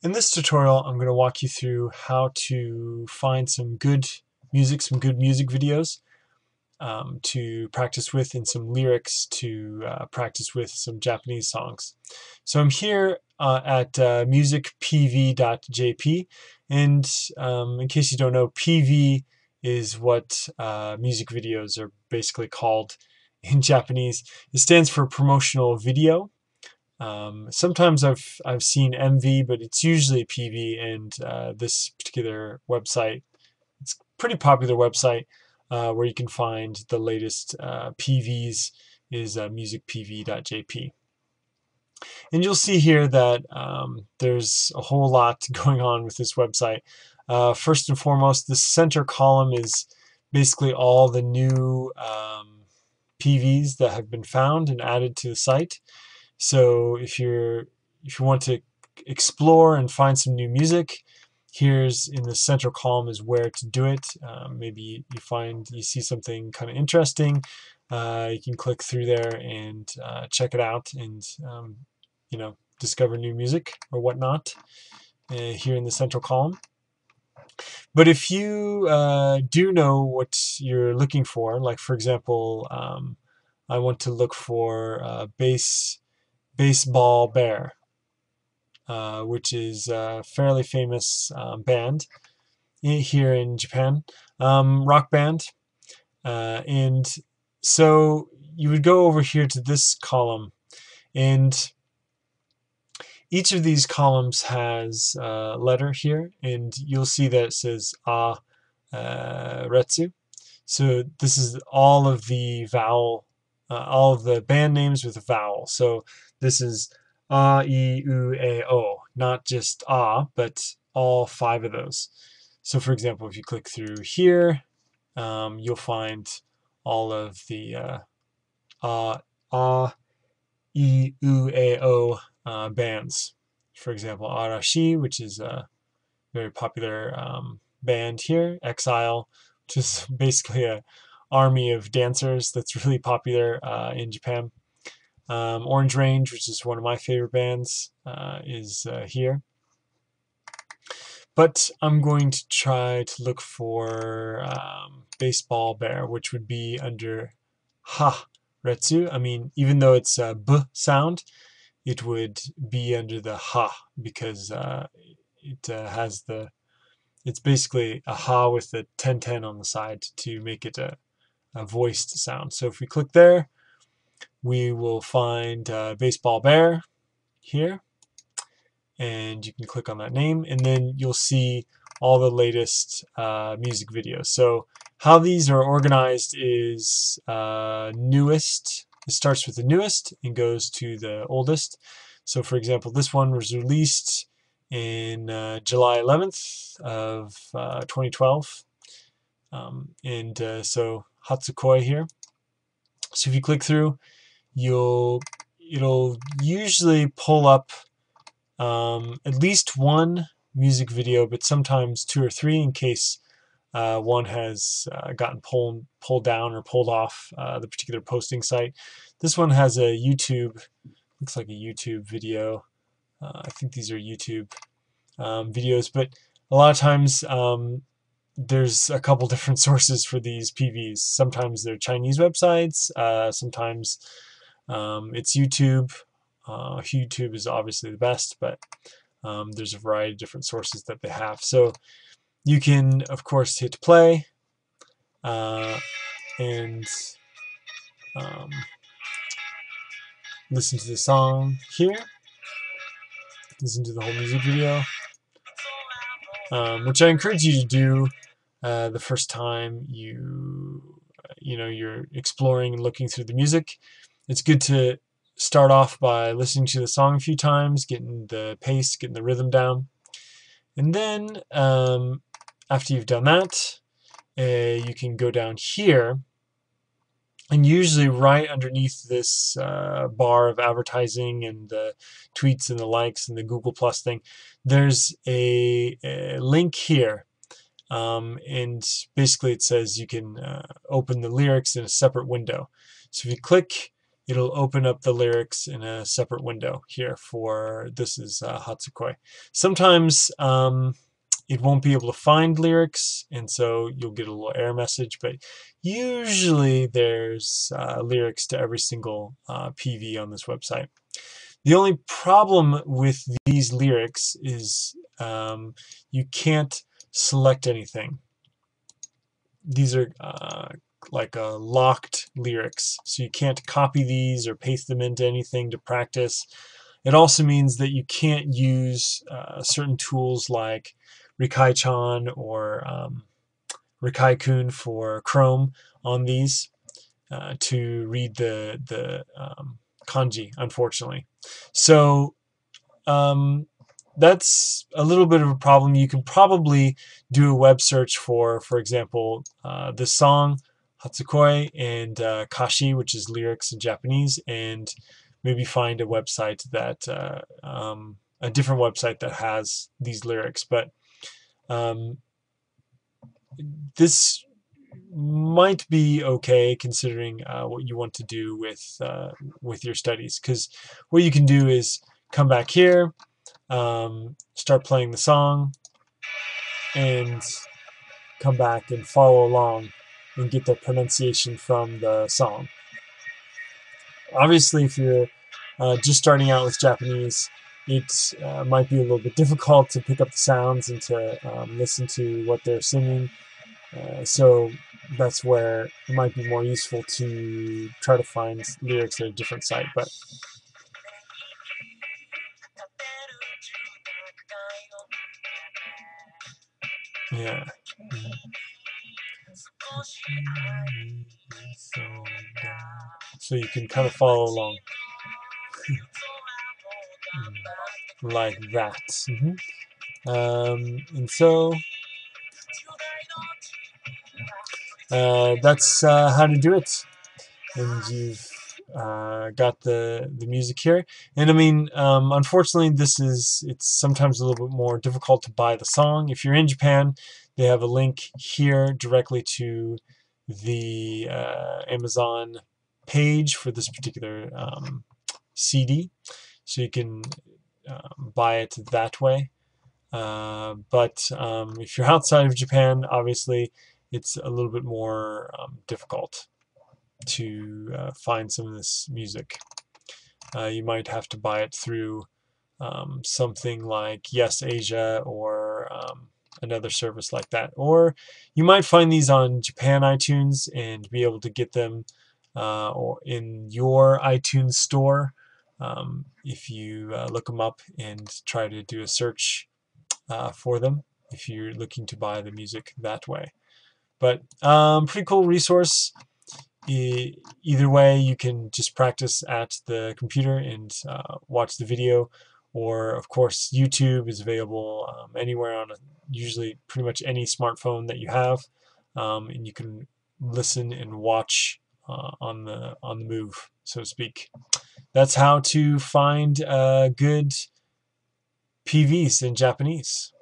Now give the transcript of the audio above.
In this tutorial, I'm going to walk you through how to find some good music, videos to practice with, and some lyrics to practice with some Japanese songs. So I'm here at musicpv.jp, and in case you don't know, PV is what music videos are basically called in Japanese. It stands for promotional video. Sometimes I've seen MV, but it's usually PV, and this particular website, it's a pretty popular website where you can find the latest PVs is musicpv.jp. And you'll see here that there's a whole lot going on with this website. First and foremost, the center column is basically all the new PVs that have been found and added to the site. So if you want to explore and find some new music, here's in the central column is where to do it. Maybe you see something kind of interesting. You can click through there and check it out, and discover new music or whatnot here in the central column. But if you do know what you're looking for, like for example, I want to look for Baseball Bear, which is a fairly famous band here in Japan, rock band. And so you would go over here to this column, and each of these columns has a letter here, and you'll see that it says Retsu. So this is all of the vowel, all of the band names with a vowel. So this is A, I, U, A, O, not just A, but all 5 of those. So for example, if you click through here, you'll find all of the A, I, U, A, O bands. For example, Arashi, which is a very popular band here. Exile, which is basically a army of dancers that's really popular in Japan. Orange Range, which is one of my favorite bands, is here. But I'm going to try to look for Baseball Bear, which would be under Ha Retsu. I mean, even though it's a B sound, it would be under the Ha, because it has it's basically a Ha with the 10-10 on the side to make it a voiced sound. So if we click there, we will find Baseball Bear here, and you can click on that name, and then you'll see all the latest music videos. So how these are organized is newest. It starts with the newest and goes to the oldest. So for example, this one was released in July 11th of 2012. So Hatsukoi here. So if you click through, it'll usually pull up at least one music video, but sometimes 2 or 3 in case one has gotten pulled down or pulled off the particular posting site. This one has a YouTube, looks like a YouTube video. I think these are YouTube videos, but a lot of times there's a couple different sources for these PVs. Sometimes they're Chinese websites, sometimes it's YouTube. YouTube is obviously the best, but there's a variety of different sources that they have. So you can, of course, hit play and listen to the song here, listen to the whole music video, which I encourage you to do the first time you're exploring and looking through the music. It's good to start off by listening to the song a few times, getting the pace, getting the rhythm down. And then after you've done that, you can go down here, and usually right underneath this bar of advertising and the tweets and the likes and the Google Plus thing, there's a link here. And basically it says you can open the lyrics in a separate window. So if you click, it'll open up the lyrics in a separate window here for this is Hatsukoi. Sometimes it won't be able to find lyrics, and so you'll get a little error message, but usually there's lyrics to every single PV on this website. The only problem with these lyrics is you can't select anything. These are like locked lyrics, so you can't copy these or paste them into anything to practice. It also means that you can't use certain tools like Rikai-chan or Rikai-kun for Chrome on these to read the kanji, unfortunately. So that's a little bit of a problem. You can probably do a web search for example, this song, Hatsukoi, and Kashi, which is lyrics in Japanese, and maybe find a website that, a different website that has these lyrics. But this might be okay considering what you want to do with your studies, because what you can do is come back here, start playing the song, and come back and follow along and get the pronunciation from the song. Obviously, if you're just starting out with Japanese, it might be a little bit difficult to pick up the sounds and to listen to what they're singing. So that's where it might be more useful to try to find lyrics at a different site. But yeah. So you can kind of follow along like that. And so that's how to do it. And you've got the music here. And I mean, unfortunately, it's sometimes a little bit more difficult to buy the song. If you're in Japan, they have a link here directly to the Amazon page for this particular CD, so you can buy it that way. But if you're outside of Japan, obviously it's a little bit more difficult to find some of this music. You might have to buy it through something like Yes Asia or another service like that. Or you might find these on Japan iTunes and be able to get them or in your iTunes store if you look them up and try to do a search for them if you're looking to buy the music that way. But pretty cool resource. Either way, you can just practice at the computer and watch the video, or of course YouTube is available anywhere on usually pretty much any smartphone that you have, and you can listen and watch on the move, so to speak. That's how to find good PVs in Japanese.